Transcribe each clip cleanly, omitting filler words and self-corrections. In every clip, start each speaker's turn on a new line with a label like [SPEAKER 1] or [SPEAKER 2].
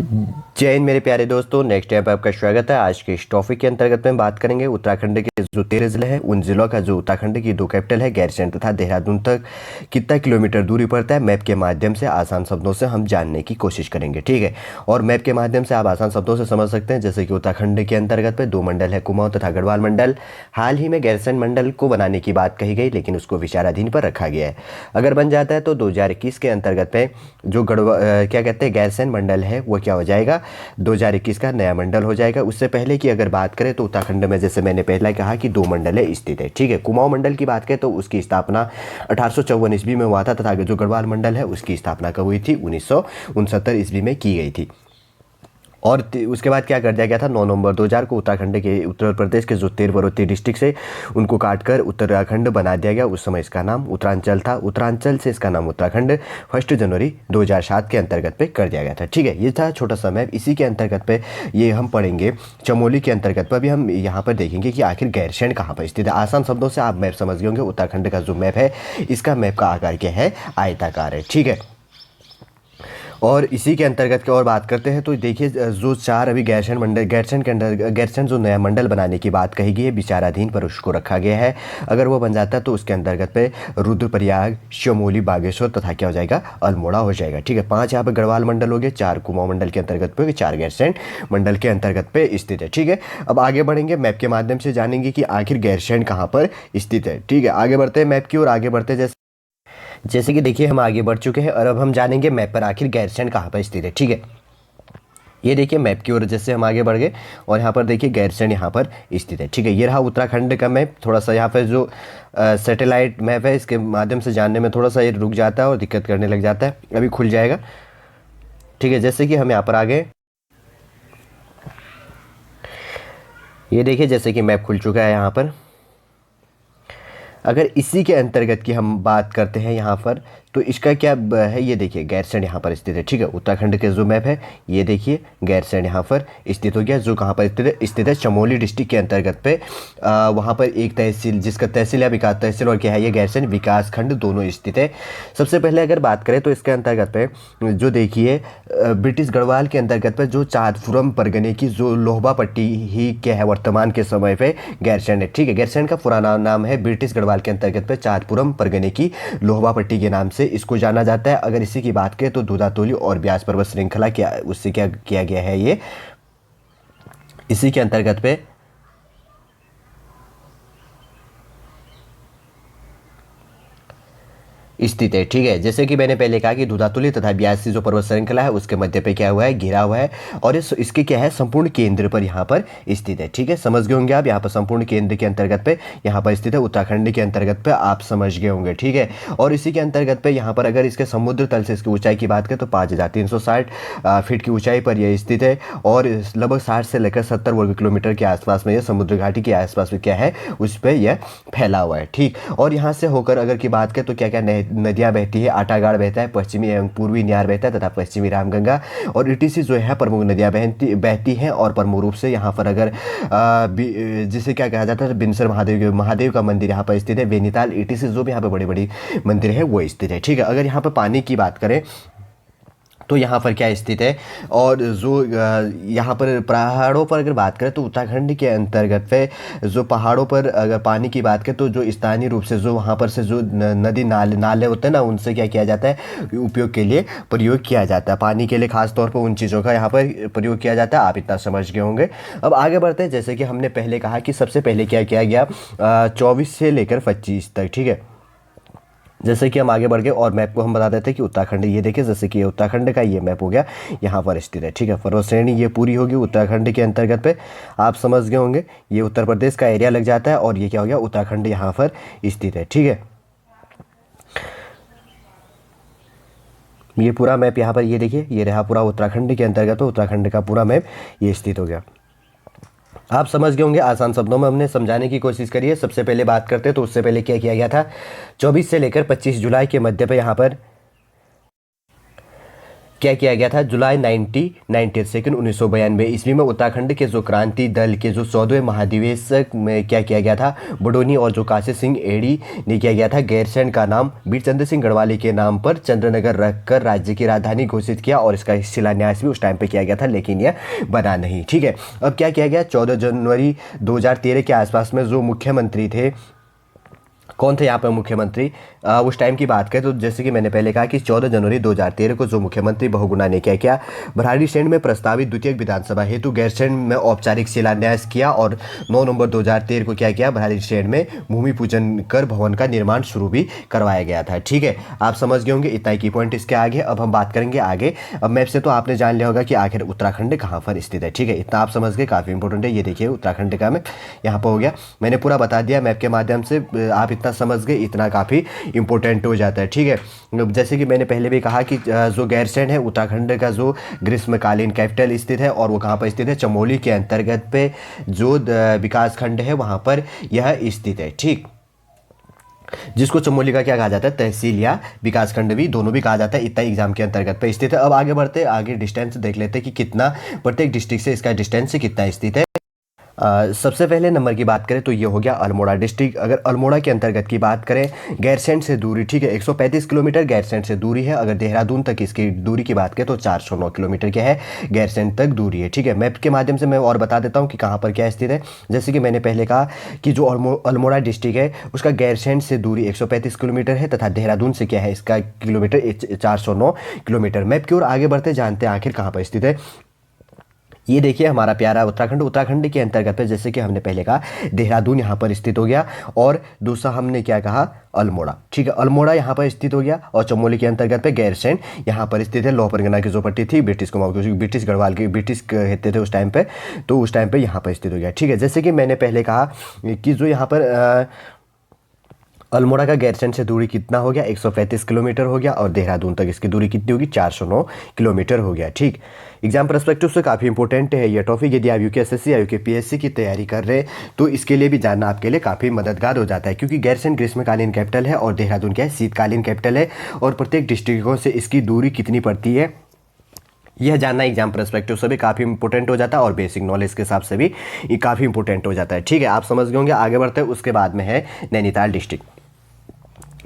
[SPEAKER 1] जय हिंद मेरे प्यारे दोस्तों। नेक्स्ट टाइम पर आपका स्वागत है। आज के इस टॉपिक के अंतर्गत में बात करेंगे उत्तराखंड के जो 13 जिले हैं उन जिलों का जो उत्तराखंड की दो कैपिटल है गैरसैंण तथा देहरादून तक कितना किलोमीटर दूरी पड़ता है, मैप के माध्यम से आसान शब्दों से हम जानने की कोशिश करेंगे। ठीक है, और मैप के माध्यम से आप आसान शब्दों से समझ सकते हैं। जैसे कि उत्तराखंड के अंतर्गत में दो मंडल है, कुमाऊं तथा गढ़वाल मंडल। हाल ही में गैरसैंण मंडल को बनाने की बात कही गई, लेकिन उसको विचाराधीन पर रखा गया है। अगर बन जाता है तो 2021 के अंतर्गत में जो क्या कहते हैं गैरसैंण मंडल है वो क्या हो जाएगा, 2021 का नया मंडल हो जाएगा। उससे पहले की अगर बात करें तो उत्तराखंड में जैसे मैंने पहले कहा कि दो मंडल स्थित है। ठीक है, कुमाऊं मंडल की बात करें तो उसकी स्थापना 1854 ईस्वी में हुआ था तथा जो गढ़वाल मंडल है उसकी स्थापना कब हुई थी, 1969 ईस्वी में की गई थी। और उसके बाद क्या कर दिया गया था, 9 नवंबर 2000 को उत्तराखंड के उत्तर प्रदेश के जो 13 पर्वतीय डिस्ट्रिक्ट से उनको काटकर उत्तराखंड बना दिया गया। उस समय इसका नाम उत्तरांचल था, उत्तरांचल से इसका नाम उत्तराखंड 1 जनवरी 2007 के अंतर्गत पे कर दिया गया था। ठीक है, ये था छोटा सा मैप। इसी के अंतर्गत पे ये हम पढ़ेंगे चमोली के अंतर्गत पर भी हम यहाँ पर देखेंगे कि आखिर गैरसैंण कहाँ पर स्थित है। आसान शब्दों से आप मैप समझ गए होंगे। उत्तराखंड का जो मैप है इसका मैप का आकार क्या है, आयताकार है। ठीक है, और इसी के अंतर्गत की और बात करते हैं तो देखिए जो चार अभी गैरसैंण मंडल, गैरसैंण के अंदर गैरसैंण जो नया मंडल बनाने की बात कही गई है विचाराधीन पर उसको रखा गया है। अगर वो बन जाता है तो उसके अंतर्गत पे रुद्रप्रयाग, चमोली, बागेश्वर तथा क्या हो जाएगा, अल्मोड़ा हो जाएगा। ठीक है, 5 यहाँ पे गढ़वाल मंडल हो गए, 4 कुमाऊं मंडल के अंतर्गत पे, 4 गैरसैंण मंडल के अंतर्गत पे स्थित है। ठीक है, अब आगे बढ़ेंगे, मैप के माध्यम से जानेंगे कि आखिर गैरसैंण कहाँ पर स्थित है। ठीक है, आगे बढ़ते हैं मैप की ओर। आगे बढ़ते जैसे कि देखिए हम आगे बढ़ चुके हैं और अब हम जानेंगे मैप पर आखिर गैरसैंण कहाँ पर स्थित है। ठीक है, ये देखिए मैप की ओर जैसे हम आगे बढ़ गए और यहाँ पर देखिए गैरसैंण यहाँ पर स्थित है। ठीक है, ये रहा उत्तराखंड का मैप। थोड़ा सा यहाँ पर जो सैटेलाइट मैप है इसके माध्यम से जानने में थोड़ा सा ये रुक जाता है और दिक्कत करने लग जाता है, अभी खुल जाएगा। ठीक है, जैसे कि हम यहाँ पर आ गए, ये देखिए जैसे कि मैप खुल चुका है यहाँ पर। अगर इसी के अंतर्गत की हम बात करते हैं यहाँ पर तो इसका क्या है, ये देखिए गैरसैंण यहाँ पर स्थित है। ठीक है, उत्तराखंड के जो मैप है ये देखिए गैरसैंण यहाँ पर स्थित हो गया। जो कहाँ पर स्थित है चमोली डिस्ट्रिक्ट के अंतर्गत पे वहाँ पर एक तहसील, जिसका तहसील या विकास तहसील और क्या है ये गैरसैंण विकास खंड दोनों स्थित है। सबसे पहले अगर बात करें तो इसके अंतर्गत पे जो देखिए ब्रिटिश गढ़वाल के अंतर्गत पे जो चारपुरम परगने की जो लोहबा पट्टी ही क्या है वर्तमान के समय पे गैरसैंण है। ठीक है, गैरसैंण का पुराना नाम है ब्रिटिश गढ़वाल के अंतर्गत पे चारपुरम परगने की लोहबा पट्टी के नाम से इसको जाना जाता है। अगर इसी की बात करें तो दूधातोली और ब्यास पर्वत श्रृंखला क्या उससे क्या किया गया है, ये इसी के अंतर्गत पे स्थित है। ठीक है, जैसे कि मैंने पहले कहा कि दूधातुली तथा ब्यास जो पर्वत श्रृंखला है उसके मध्य पे क्या हुआ है, घिरा हुआ है और इसके क्या है संपूर्ण केंद्र पर यहाँ पर स्थित है। ठीक है, समझ गए होंगे आप, यहाँ पर संपूर्ण केंद्र के अंतर्गत पे यहाँ पर स्थित है। उत्तराखंड के अंतर्गत पे आप समझ गए होंगे। ठीक है, और इसी के अंतर्गत पे यहाँ पर अगर इसके समुद्र तल से इसकी ऊंचाई की बात करें तो 5360 फीट की ऊंचाई पर यह स्थित है और लगभग 60 से लेकर 70 वर्ग किलोमीटर के आसपास में यह समुद्र घाटी के आसपास में क्या है उस पर यह फैला हुआ है। ठीक, और यहाँ से होकर अगर की बात करें तो क्या क्या नदियाँ बहती है, आटागाड़ बहता है, पश्चिमी एवं पूर्वी न्यार बहता है तथा पश्चिमी रामगंगा और ईटीसी जो है प्रमुख नदियाँ बहती हैं। और प्रमुख रूप से यहाँ पर अगर जिसे क्या कहा जाता है बिनसर महादेव का मंदिर यहाँ पर स्थित है। बेनीताल ईटीसी जो भी यहाँ पे बड़ी बड़ी मंदिर है वो स्थित है। ठीक है, अगर यहाँ पर पानी की बात करें तो यहाँ पर क्या स्थित है, और जो यहाँ पर पहाड़ों पर अगर बात करें तो उत्तराखंड के अंतर्गत पे जो पहाड़ों पर अगर पानी की बात करें तो जो स्थानीय रूप से जो वहाँ पर से जो नदी नाले होते हैं ना उनसे क्या किया जाता है उपयोग के लिए प्रयोग किया जाता है। पानी के लिए खास तौर पर उन चीज़ों का यहाँ पर प्रयोग किया जाता है, आप इतना समझ गए होंगे। अब आगे बढ़ते हैं, जैसे कि हमने पहले कहा कि सबसे पहले क्या किया गया 24 से लेकर 25 तक। ठीक है, जैसे कि हम आगे बढ़ गए और मैप को हम बता देते हैं कि उत्तराखंड ये देखिए जैसे कि उत्तराखंड का ये मैप हो गया यहाँ पर स्थित है। ठीक है, पर्वत श्रेणी ये पूरी होगी उत्तराखंड के अंतर्गत पे, आप समझ गए होंगे। ये उत्तर प्रदेश का एरिया लग जाता है और ये क्या हो गया उत्तराखंड यहाँ पर स्थित है। ठीक है, ये पूरा मैप यहाँ पर ये देखिए ये रहा पूरा उत्तराखंड के अंतर्गत, तो उत्तराखंड का पूरा मैप ये स्थित हो गया। आप समझ गए होंगे, आसान शब्दों में हमने समझाने की कोशिश करी है। सबसे पहले बात करते हैं तो उससे पहले क्या किया गया था, 24 से लेकर 25 जुलाई के मध्य पे यहाँ पर क्या किया गया था, जुलाई 1992 ईस्वी में उत्तराखंड के जो क्रांति दल के जो 14वें महाधिवेशक में क्या किया गया था, बडोनी और जो काशी सिंह एड़ी ने किया गया था गैरसैंण का नाम वीर चंद्र सिंह गढ़वाली के नाम पर चंद्रनगर रखकर राज्य की राजधानी घोषित किया और इसका शिलान्यास भी उस टाइम पे किया गया था, लेकिन यह बना नहीं। ठीक है, अब क्या किया गया, 14 जनवरी 2013 के आसपास में जो मुख्यमंत्री थे, कौन थे यहाँ पर मुख्यमंत्री, उस टाइम की बात करें तो जैसे कि मैंने पहले कहा कि 14 जनवरी 2013 को जो मुख्यमंत्री बहुगुणा ने क्या किया, भराड़ीसैंण में प्रस्तावित द्वितीय विधानसभा हेतु गैरसैंण में औपचारिक शिलान्यास किया और 9 नवंबर 2013 को क्या किया, भराड़ीसैंण में भूमि पूजन कर भवन का निर्माण शुरू भी करवाया गया था। ठीक है, आप समझ गए होंगे, इतना ही की पॉइंट इसके आगे। अब हम बात करेंगे आगे। अब मैप से तो आपने जान लिया होगा कि आखिर उत्तराखंड कहाँ पर स्थित है। ठीक है, इतना आप समझ गए, काफ़ी इंपॉर्टेंट है। ये देखिए उत्तराखंड का मैप यहाँ पर हो गया, मैंने पूरा बता दिया मैप के माध्यम से, आप इतना समझ गए, इतना काफ़ी इंपॉर्टेंट हो जाता है। ठीक है, जैसे कि मैंने पहले भी कहा कि जो गैरसैंण है उत्तराखंड का जो ग्रीष्मकालीन कैपिटल स्थित है और वो कहाँ पर स्थित है, चमोली के अंतर्गत पे जो विकास खंड है वहाँ पर यह स्थित है। ठीक, जिसको चमोली का क्या कहा जाता है, तहसील या विकास खंड भी, दोनों भी कहा जाता है। इतना एग्जाम के अंतर्गत पे स्थित है। अब आगे बढ़ते, आगे डिस्टेंस देख लेते हैं कि कितना प्रत्येक डिस्ट्रिक्ट से इसका डिस्टेंस कितना स्थित है। सबसे पहले नंबर की बात करें तो ये हो गया अल्मोड़ा डिस्ट्रिक्ट। अगर अल्मोड़ा के अंतर्गत की बात करें, गैरसैंण से दूरी, ठीक है, 135 किलोमीटर गैरसैंण से दूरी है। अगर देहरादून तक इसकी दूरी की बात करें तो 409 किलोमीटर क्या है, गैरसैंण तक दूरी है। ठीक है, मैप के माध्यम से मैं और बता देता हूँ कि कहाँ पर क्या स्थित है। जैसे कि मैंने पहले कहा कि जो अल्मोड़ा डिस्ट्रिक्ट है उसका गैरसैंण से दूरी 135 किलोमीटर है तथा देहरादून से क्या है, इसका किलोमीटर 409 किलोमीटर। मैप की ओर आगे बढ़ते जानते हैं आखिर कहाँ पर स्थित है। ये देखिए हमारा प्यारा उत्तराखंड, उत्तराखंड के अंतर्गत है, जैसे कि हमने पहले कहा देहरादून यहाँ पर स्थित हो गया और दूसरा हमने क्या कहा, अल्मोड़ा। ठीक है, अल्मोड़ा यहाँ पर स्थित हो गया और चमोली के अंतर्गत पे गैरसैंण यहाँ पर स्थित है। लौह परगना की जो पट्टी थी ब्रिटिश कुमाऊं, ब्रिटिश गढ़वाल की, ब्रिटिश कहते थे उस टाइम पे, तो उस टाइम पे यहाँ पर स्थित हो गया। ठीक है, जैसे कि मैंने पहले कहा कि जो यहाँ पर अल्मोड़ा का गैरसैंण से दूरी कितना हो गया, 135 किलोमीटर हो गया और देहरादून तक इसकी दूरी कितनी होगी, 409 किलोमीटर हो गया। ठीक, एग्जाम पर्सपेक्टिव से काफ़ी इंपॉर्टेंट है ये टॉपिक। यदि आप यूकेएसएससी या यूकेपीएससी की तैयारी कर रहे हैं तो इसके लिए भी जानना आपके लिए काफ़ी मददगार हो जाता है, क्योंकि गैरसैंण ग्रीष्मकालीन कैपिटल है और देहरादून क्या है, शीतकालीन कैपिटल है, और प्रत्येक डिस्ट्रिक्टों से इसकी दूरी कितनी पड़ती है यह जानना एग्जाम पर्सपेक्टिव से भी काफ़ी इंपॉर्टेंट हो जाता है और बेसिक नॉलेज के हिसाब से भी ये काफ़ी इंपॉर्टेंट हो जाता है। ठीक है, आप समझ गए होंगे। आगे बढ़ते हैं, उसके बाद में है नैनीताल डिस्ट्रिक्ट।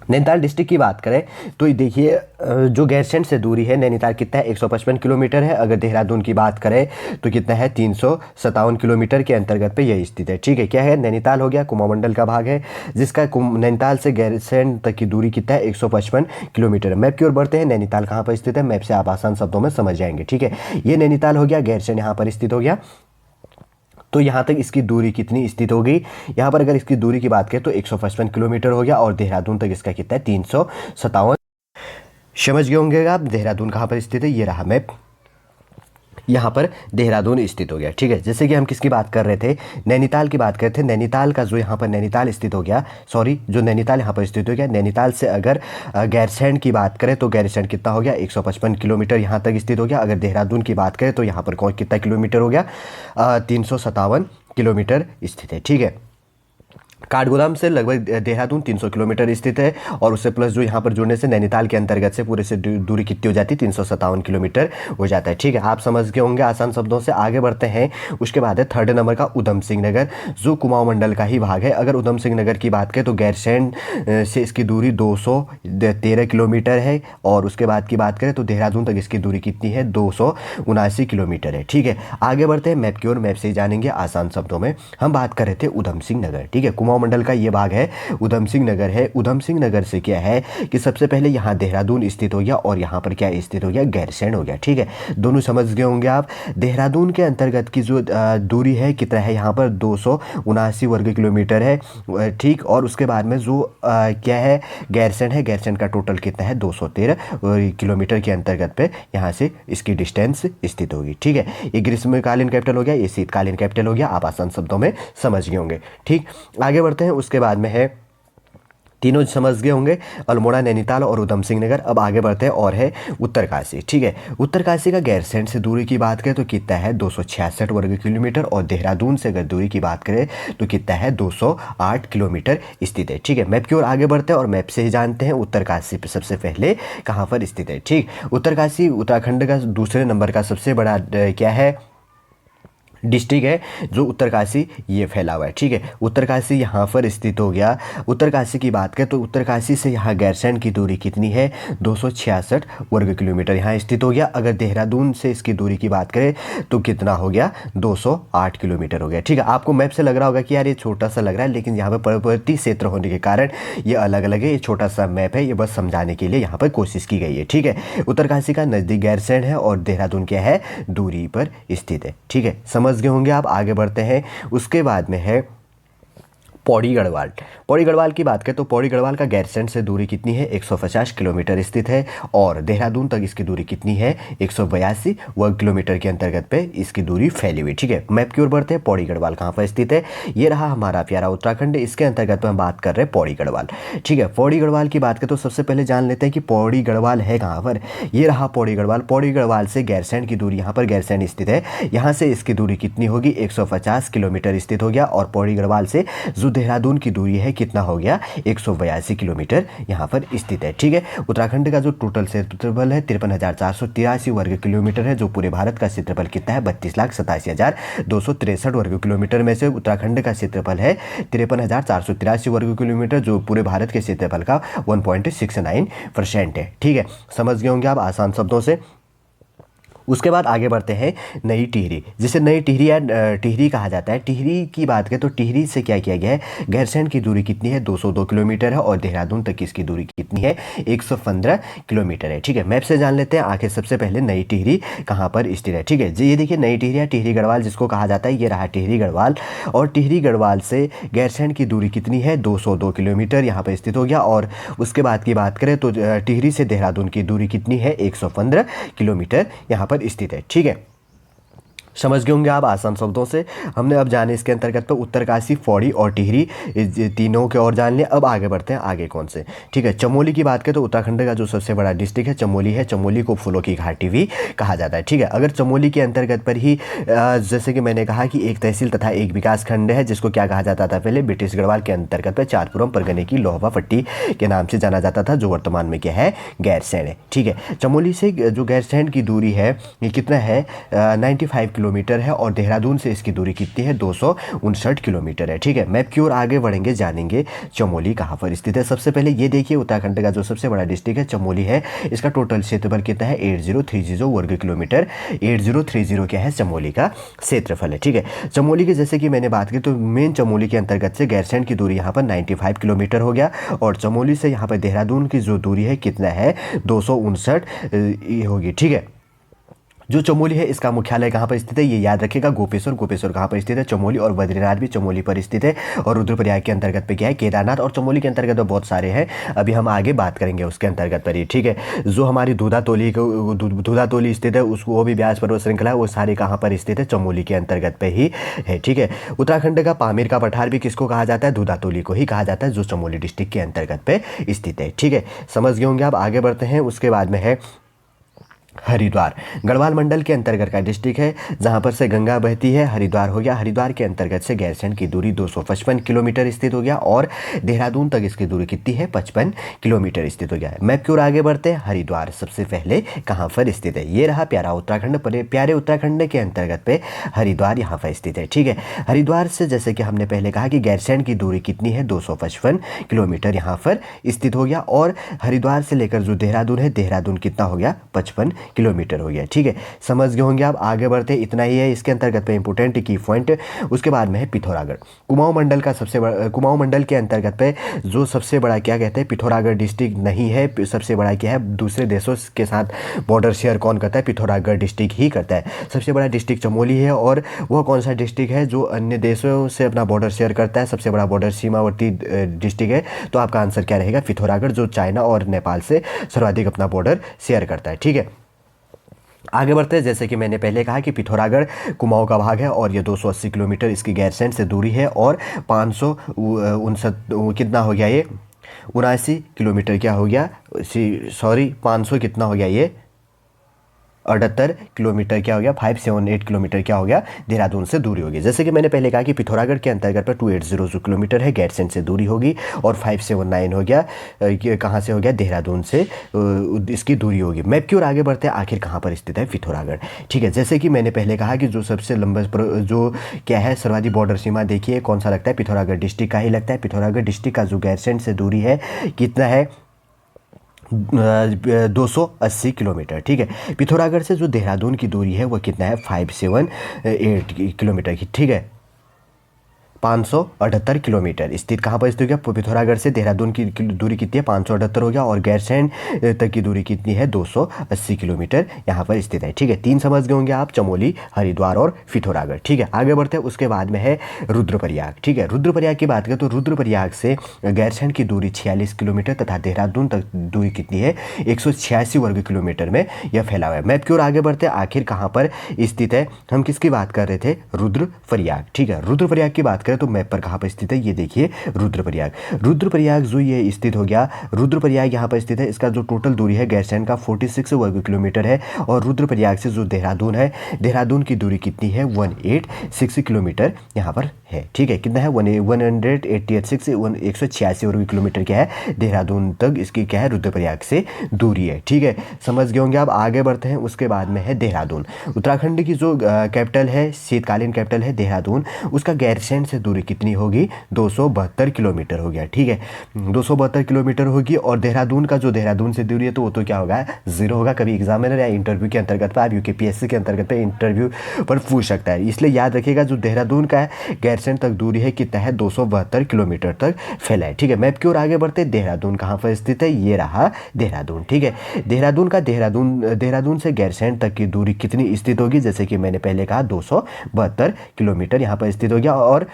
[SPEAKER 1] नैनीताल डिस्ट्रिक्ट की बात करें तो देखिए जो गैरसैंण से दूरी है नैनीताल कितना है, 155 किलोमीटर है। अगर देहरादून की बात करें तो कितना है, 357 किलोमीटर के अंतर्गत पे यह स्थित है। ठीक है, क्या है, नैनीताल हो गया, कुमाऊं मंडल का भाग है, जिसका नैनीताल से गैरसैंण तक की दूरी कितना है, 155 किलोमीटर। मैप की ओर बढ़ते हैं, नैनीताल कहाँ पर स्थित है, मैप से आप आसान शब्दों में समझ जाएंगे। ठीक है, ये नैनीताल हो गया, गैरसैंण यहाँ पर स्थित हो गया, तो यहाँ तक इसकी दूरी कितनी स्थित हो गई, यहाँ पर अगर इसकी दूरी की बात करें तो 155 किलोमीटर हो गया और देहरादून तक इसका कितना है, 357। समझ गए होंगे आप देहरादून कहाँ पर स्थित है, ये रहा मैप, यहाँ पर देहरादून स्थित हो गया। ठीक है, जैसे कि हम किसकी बात कर रहे थे, नैनीताल की बात कर रहे थे। नैनीताल का जो यहाँ पर नैनीताल स्थित हो गया, सॉरी जो नैनीताल यहाँ पर स्थित हो गया, नैनीताल से अगर गैरसैंण की बात करें तो गैरसैंण कितना हो गया, 155 किलोमीटर यहाँ तक स्थित हो गया। अगर देहरादून की बात करें तो यहाँ पर कौन कितना किलोमीटर हो गया, 357 किलोमीटर स्थित है। ठीक है, काठगोदाम से लगभग देहरादून 300 किलोमीटर स्थित है और उससे प्लस जो यहाँ पर जुड़ने से नैनीताल के अंतर्गत से पूरे से दूरी कितनी हो जाती है, 357 किलोमीटर हो जाता है। ठीक है, आप समझ गए होंगे आसान शब्दों से। आगे बढ़ते हैं, उसके बाद है थर्ड नंबर का उधम सिंह नगर, जो कुमाऊं मंडल का ही भाग है। अगर उधम सिंह नगर की बात करें तो गैरसैंण से इसकी दूरी 213 किलोमीटर है और उसके बाद की बात करें तो देहरादून तक इसकी दूरी कितनी है, 279 किलोमीटर है। ठीक है, आगे बढ़ते हैं मैप की ओर, मैप से ही जानेंगे आसान शब्दों में। हम बात कर रहे थे उधम सिंह नगर। ठीक है, कुमाऊं मंडल का ये भाग है, उधम सिंह नगर है। उधम सिंह नगर से क्या है कि सबसे पहले यहाँ देहरादून स्थित हो गया और यहाँ पर क्या स्थित हो गया, गैरसैंण हो गया। ठीक है, दोनों समझ गए होंगे आप। देहरादून के अंतर्गत की जो दूरी है कितना है, यहाँ पर 279 वर्ग किलोमीटर है। ठीक, और उसके बाद में जो क्या है, गैरसैंण है, गैरसैंण का टोटल कितना है, 213 किलोमीटर के अंतर्गत पे यहाँ से इसकी डिस्टेंस स्थित होगी। ठीक है, ये ग्रीष्मकालीन कैपिटल हो गया, ये शीतकालीन कैपिटल हो गया, आप आसान शब्दों में समझ गए होंगे। ठीक, आगे बढ़ते हैं, उसके बाद में है तीनों समझ गए होंगे, अल्मोड़ा, नैनीताल और उधम सिंह नगर। अब आगे बढ़ते हैं और है उत्तरकाशी। ठीक है, उत्तरकाशी का गैरसैंण से दूरी की बात करें तो कितना है 266 वर्ग किलोमीटर, और देहरादून से अगर दूरी की बात करें तो कितना है 208 किलोमीटर स्थित है। ठीक है, मैप की ओर आगे बढ़ते हैं और मैप से ही जानते हैं उत्तरकाशी सबसे पहले कहाँ पर स्थित है। ठीक, उत्तरकाशी उत्तराखंड का दूसरे नंबर का सबसे बड़ा क्या है डिस्ट्रिक्ट है जो उत्तरकाशी ये फैला हुआ है। ठीक है, उत्तरकाशी यहाँ पर स्थित हो गया। उत्तरकाशी की बात करें तो उत्तरकाशी से यहाँ गैरसैंण की दूरी कितनी है 266 वर्ग किलोमीटर यहाँ स्थित हो गया। अगर देहरादून से इसकी दूरी की बात करें तो कितना हो गया 208 किलोमीटर हो गया। ठीक है, आपको मैप से लग रहा होगा कि यार ये छोटा सा लग रहा है, लेकिन यहाँ पर पर्वतीय क्षेत्र होने के कारण ये अलग अलग है। ये छोटा सा मैप है, ये बस समझाने के लिए यहाँ पर कोशिश की गई है। ठीक है, उत्तरकाशी का नज़दीक गैरसैंण है और देहरादून क्या है दूरी पर स्थित है। ठीक है, समझ गए होंगे आप। आगे बढ़ते हैं, उसके बाद में है पौड़ी गढ़वाल। पौड़ी गढ़वाल की बात करें तो पौड़ी गढ़वाल का गैरसैंण से दूरी कितनी है 150 किलोमीटर स्थित है, और देहरादून तक इसकी दूरी कितनी है 182 वर्ग किलोमीटर के अंतर्गत पे इसकी दूरी फैली हुई। ठीक है, मैप की ओर बढ़ते हैं। पौड़ी गढ़वाल कहाँ पर स्थित है, ये रहा हमारा प्यारा उत्तराखंड। इसके अंतर्गत में हम बात कर रहे हैं पौड़ी गढ़वाल। ठीक है, पौड़ी गढ़वाल की बात करें तो सबसे पहले जान लेते हैं कि पौड़ी गढ़वाल है कहाँ पर। ये रहा पौड़ी गढ़वाल। पौड़ी गढ़वाल से गैरसैंण की दूरी, यहाँ पर गैरसैंण स्थित है, यहाँ से इसकी दूरी कितनी होगी 150 किलोमीटर स्थित हो गया, और पौड़ी गढ़वाल से जो देहरादून की दूरी है कितना हो गया 182 किलोमीटर यहाँ पर स्थित है। ठीक है, उत्तराखंड का जो टोटल क्षेत्रफल है 53,483 वर्ग किलोमीटर है, जो पूरे भारत का क्षेत्रफल कितना है 32,87,263 वर्ग किलोमीटर में से उत्तराखंड का क्षेत्रफल है 53,483 वर्ग किलोमीटर, जो पूरे भारत के क्षेत्रफल का 1.69% है। ठीक है, समझ गए होंगे आप आसान शब्दों से। उसके बाद आगे बढ़ते हैं नई टिहरी, जिसे नई टिहरी या टिहरी कहा जाता है। टिहरी की बात करें तो टिहरी से क्या किया गया है, गैरसैंण की दूरी कितनी है 202 किलोमीटर है, और देहरादून तक इसकी दूरी कितनी है 115 किलोमीटर है। ठीक है, मैप से जान लेते हैं। आखिर सबसे पहले नई टिहरी कहाँ पर स्थित है। ठीक है जी, ये देखिए नई टिहरी या टिहरी गढ़वाल जिसको कहा जाता है, ये रहा टिहरी गढ़वाल, और टिहरी गढ़वाल से गैरसैंण की दूरी कितनी है 202 किलोमीटर यहाँ पर स्थित हो गया। और उसके बाद की बात करें तो टिहरी से देहरादून की दूरी कितनी है 115 किलोमीटर यहाँ पर स्थित है। ठीक है, समझ गए होंगे आप आसान शब्दों से। हमने अब जाने इसके अंतर्गत तो उत्तरकाशी, पौड़ी और टिहरी तीनों के और जान लिया। अब आगे बढ़ते हैं, आगे कौन से। ठीक है, चमोली की बात करें तो उत्तराखंड का जो सबसे बड़ा डिस्ट्रिक्ट है चमोली है। चमोली को फूलों की घाटी भी कहा जाता है। ठीक है, अगर चमोली के अंतर्गत पर ही जैसे कि मैंने कहा कि एक तहसील तथा एक विकास खंड है, जिसको क्या कहा जाता था पहले ब्रिटिश गढ़वाल के अंतर्गत पर चारपुरम परगने की लोहवा पट्टी के नाम से जाना जाता था, जो वर्तमान में क्या है गैरसैंण है। ठीक है, चमोली से जो गैरसैंण की दूरी है ये कितना है 95 किलोमीटर है, और देहरादून से इसकी दूरी कितनी है 259 किलोमीटर है। ठीक है, मैप की ओर आगे बढ़ेंगे, जानेंगे चमोली कहाँ पर स्थित है। सबसे पहले ये देखिए उत्तराखंड का जो सबसे बड़ा डिस्ट्रिक्ट है चमोली है, इसका टोटल क्षेत्रफल कितना है 8030 वर्ग किलोमीटर। 8030 क्या है चमोली का क्षेत्रफल है। ठीक है, चमोली के जैसे कि मैंने बात की तो मेन चमोली के अंतर्गत से गैरसैंण की दूरी यहाँ पर 95 किलोमीटर हो गया, और चमोली से यहाँ पर देहरादून की जो दूरी है कितना है 259 होगी। ठीक है, जो चमोली है इसका मुख्यालय कहाँ पर स्थित है ये याद रखिएगा, गोपेश्वर। गोपेश्वर कहाँ पर स्थित है चमोली, और बद्रीनाथ भी चमोली पर स्थित है, और रुद्रप्रयाग के अंतर्गत पे क्या है केदारनाथ, और चमोली के अंतर्गत तो बहुत सारे हैं, अभी हम आगे बात करेंगे उसके अंतर्गत पर ही। ठीक है, जो हमारी धूधातोली स्थित है उसको वो भी ब्यास पर्वत श्रृंखला है, वो सारे कहाँ पर स्थित है चमोली के अंतर्गत पे ही है। ठीक है, उत्तराखंड का पामीर का पठार भी किसको कहा जाता है धूधातोली को ही कहा जाता है, जो चमोली डिस्ट्रिक्ट के अंतर्गत पे स्थित है। ठीक है, समझ गए होंगे आप। आगे बढ़ते हैं, उसके बाद में है हरिद्वार। गढ़वाल मंडल के अंतर्गत का डिस्ट्रिक्ट है, जहां पर से गंगा बहती है, हरिद्वार हो गया। हरिद्वार के अंतर्गत से गैरसैंण की दूरी 255 किलोमीटर स्थित हो गया, और देहरादून तक इसकी दूरी कितनी है 55 किलोमीटर स्थित हो गया है। मैप की ओर आगे बढ़ते हैं, हरिद्वार सबसे पहले कहाँ पर स्थित है, ये रहा प्यारा उत्तराखंड। प्यारे उत्तराखंड के अंतर्गत पे हरिद्वार यहाँ पर स्थित है। ठीक है, हरिद्वार से जैसे कि हमने पहले कहा कि गैरसैंण की दूरी कितनी है 255 किलोमीटर यहाँ पर स्थित हो गया, और हरिद्वार से लेकर जो देहरादून है, देहरादून कितना हो गया 55 किलोमीटर हो गया। ठीक है, समझ गए होंगे आप। आगे बढ़ते इतना ही है इसके अंतर्गत पे इंपोर्टेंट की पॉइंट। उसके बाद में है पिथौरागढ़। कुमाऊं मंडल का सबसे बड़ा, कुमाऊं मंडल के अंतर्गत पे जो सबसे बड़ा क्या कहते हैं पिथौरागढ़ डिस्ट्रिक्ट नहीं है, सबसे बड़ा क्या है दूसरे देशों के साथ बॉर्डर शेयर कौन करता है पिथौरागढ़ डिस्ट्रिक्ट ही करता है। सबसे बड़ा डिस्ट्रिक्ट चमोली है, और वह कौन सा डिस्ट्रिक्ट है जो अन्य देशों से अपना बॉर्डर शेयर करता है, सबसे बड़ा बॉर्डर सीमावर्ती डिस्ट्रिक्ट है। तो आपका आंसर क्या रहेगा पिथौरागढ़, जो चाइना और नेपाल से सर्वाधिक अपना बॉर्डर शेयर करता है। ठीक है, आगे बढ़ते हैं, जैसे कि मैंने पहले कहा कि पिथौरागढ़ कुमाऊं का भाग है, और ये 280 किलोमीटर इसकी गैरसैंण से दूरी है, और 559 कितना हो गया ये 79 किलोमीटर क्या हो गया, सॉरी 500 कितना हो गया, ये 78 किलोमीटर क्या हो गया, 578 किलोमीटर क्या हो गया, देहरादून से दूरी होगी। जैसे कि मैंने पहले कहा कि पिथौरागढ़ के अंतर्गत पर 2800 किलोमीटर है, गैरसैंण से दूरी होगी, और 579 हो गया, ये कहाँ से हो गया, देहरादून से इसकी दूरी होगी। मैप की ओर आगे बढ़ते हैं, आखिर कहाँ पर स्थित है पिथौरागढ़। ठीक है, जैसे कि मैंने पहले कहा कि जो सबसे लंबा जो क्या है सर्वाधिक बॉर्डर सीमा, देखिए कौन सा लगता है, पिथौरागढ़ डिस्ट्रिक्ट का ही लगता है। पिथौरागढ़ डिस्ट्रिक्ट का जो गैरसैंण से दूरी है कितना है, 280 किलोमीटर। ठीक है, पिथौरागढ़ से जो देहरादून की दूरी है वो कितना है, 578 किलोमीटर की। ठीक है, 578 किलोमीटर स्थित कहाँ पर स्थित हो गया, पिथौरागढ़ से देहरादून की दूरी कितनी है, 578 हो गया, और गैरसैंण तक की दूरी कितनी है, 280 किलोमीटर यहाँ पर स्थित है। ठीक है, 3 समझ गए होंगे आप, चमोली, हरिद्वार और पिथौरागढ़। ठीक है, आगे बढ़ते हैं, उसके बाद में है रुद्रप्रयाग। ठीक है, रुद्रप्रयाग की बात करें तो रुद्रप्रयाग से गैरसैंण की दूरी 46 किलोमीटर तथा देहरादून तक दूरी कितनी है, 186 वर्ग किलोमीटर में यह फैला हुआ है। मैप की ओर आगे बढ़ते हैं, आखिर कहाँ पर स्थित है, हम किसकी बात कर रहे थे, रुद्रप्रयाग। ठीक है, रुद्रप्रयाग की बात करें तो मैप पर कहाँ पर स्थित है, ये देखिए रुद्रप्रयाग। रुद्रप्रयाग जो ये स्थित हो गया, रुद्रप्रयाग यहाँ पर स्थित है, इसका जो टोटल दूरी है गैरसैंण का 46 वर्ग किलोमीटर है, और रुद्रप्रयाग से जो देहरादून है, देहरादून की दूरी कितनी है, 186 किलोमीटर यहाँ पर है। ठीक है, कितना है, 186 वर्ग किलोमीटर क्या है, देहरादून तक इसकी क्या है, रुद्रप्रयाग से दूरी है। ठीक है, समझ गए होंगे आप। आगे बढ़ते हैं, उसके बाद में है देहरादून। उत्तराखंड की जो कैपिटल है, शीतकालीन कैपिटल है देहरादून, उसका गैरसैंण से दूरी कितनी होगी, 272 किलोमीटर हो गया। ठीक है, 272 किलोमीटर होगी, और देहरादून का जो देहरादून से दूरी है तो वो तो क्या होगा, 0 होगा। कभी एग्जामिनर या इंटरव्यू के अंतर्गत पर, आप यूकेपीएससी के अंतर्गत पे इंटरव्यू पर पूछ सकता है, इसलिए याद रखिएगा जो देहरादून का है गैरसैंण तक दूरी है कितना है, 272 किलोमीटर तक फैला है। ठीक है, मैप की ओर आगे बढ़ते, देहरादून कहाँ पर स्थित है, ये रहा देहरादून। ठीक है, देहरादून से गैरसैंण तक की दूरी कितनी स्थित होगी, जैसे कि मैंने पहले कहा 272 किलोमीटर यहाँ पर स्थित हो गया, और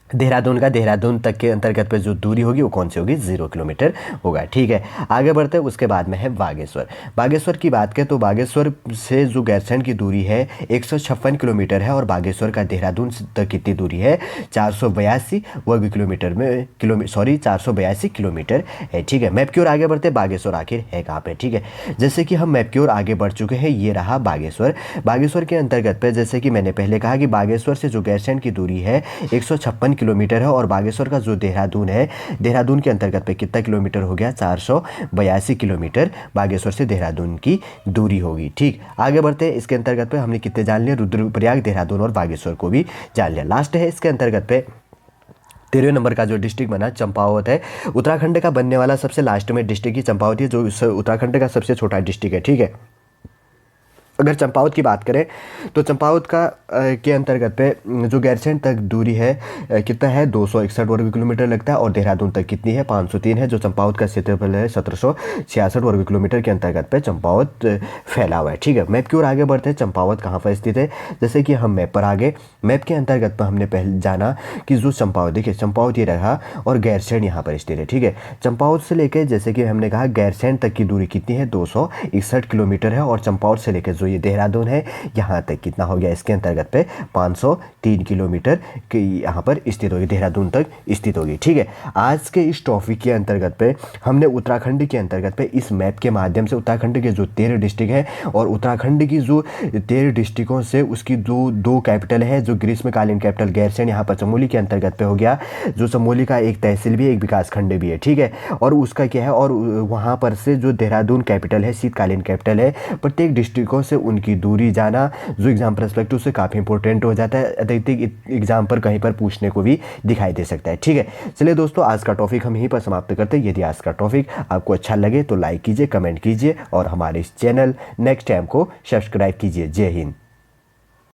[SPEAKER 1] देहरादून तक के अंतर्गत पे जो दूरी होगी वो कौन सी होगी, 0 किलोमीटर होगा। ठीक है, आगे बढ़ते हैं, उसके बाद में है बागेश्वर। बागेश्वर की बात करें तो बागेश्वर से जो गैरसैंण की दूरी है 156 किलोमीटर है, और बागेश्वर का देहरादून तक कितनी दूरी है, 482 वर्ग किलोमीटर में 482 किलोमीटर है। ठीक है, मैप की ओर आगे बढ़ते हैं, बागेश्वर आखिर है कहाँ पे। ठीक है, जैसे कि हम मैप की ओर आगे बढ़ चुके हैं, ये रहा बागेश्वर। बागेश्वर के अंतर्गत पे जैसे कि मैंने पहले कहा कि बागेश्वर से जो गैरसैंण की दूरी है 156 किलोमीटर है, और बागेश्वर का जो देहरादून है, देहरादून के अंतर्गत पे कितना किलोमीटर हो गया, 482 किलोमीटर बागेश्वर से देहरादून की दूरी होगी। ठीक, आगे बढ़ते हैं, इसके अंतर्गत पे हमने कितने जान लिया, रुद्रप्रयाग, देहरादून और बागेश्वर को भी जान लिया। लास्ट है इसके अंतर्गत पे 13वें नंबर का जो डिस्ट्रिक्ट बना चंपावत है। उत्तराखंड का बनने वाला सबसे लास्ट में डिस्ट्रिक्ट ही चंपावत है, जो उत्तराखंड का सबसे छोटा डिस्ट्रिक्ट है। ठीक है, अगर चंपावत की बात करें तो चंपावत का के अंतर्गत पे जो गैरसैंण तक दूरी है कितना है, 261 वर्ग किलोमीटर लगता है, और देहरादून तक कितनी है, 503 है। जो चंपावत का क्षेत्रफल है 1766 वर्ग किलोमीटर के अंतर्गत पे चंपावत फैला हुआ है। ठीक है, मैप की ओर आगे बढ़ते हैं, चंपावत कहाँ पर स्थित है, जैसे कि हम मैप पर आगे, मैप के अंतर्गत पर हमने पहले जाना कि जो चंपावत, देखिए चंपावत ये रहा और गैरसैंण यहाँ पर स्थित है। ठीक है, चंपावत से लेकर जैसे कि हमने कहा गैरसैंण तक की दूरी कितनी है, 261 किलोमीटर है, और चंपावत से लेकर जो ये देहरादून है यहाँ तक कितना हो गया, इसके अंतर्गत पे 503 किलोमीटर की यहाँ पर स्थित होगी, देहरादून तक स्थित होगी। ठीक है, आज के इस टॉपिक के अंतर्गत पे हमने उत्तराखंड के अंतर्गत पे इस मैप के माध्यम से उत्तराखंड के जो 13 डिस्ट्रिक्ट है, और उत्तराखंड की जो 13 डिस्ट्रिक्टों से उसकी जो 2 कैपिटल है, जो ग्रीष्मकालीन कैपिटल गैरसैंण यहाँ पर चमोली के अंतर्गत पे हो गया, जो चमोली का एक तहसील भी है, एक विकास खंड भी है। ठीक है, और उसका क्या है, और वहाँ पर से जो देहरादून कैपिटल है, शीतकालीन कैपिटल है, प्रत्येक डिस्ट्रिक्टों से उनकी दूरी जाना जो एग्जाम परस्पेक्टिव से काफ़ी इंपॉर्टेंट हो जाता है, अधिकतर एग्जाम पर कहीं पर पूछने को भी दिखाई दे सकता है। ठीक है, चलिए दोस्तों, आज का टॉपिक हम यहीं पर समाप्त करते हैं। यदि आज का टॉपिक आपको अच्छा लगे तो लाइक कीजिए, कमेंट कीजिए, और हमारे इस चैनल नेक्स्ट टाइम को सब्सक्राइब कीजिए। जय हिंद।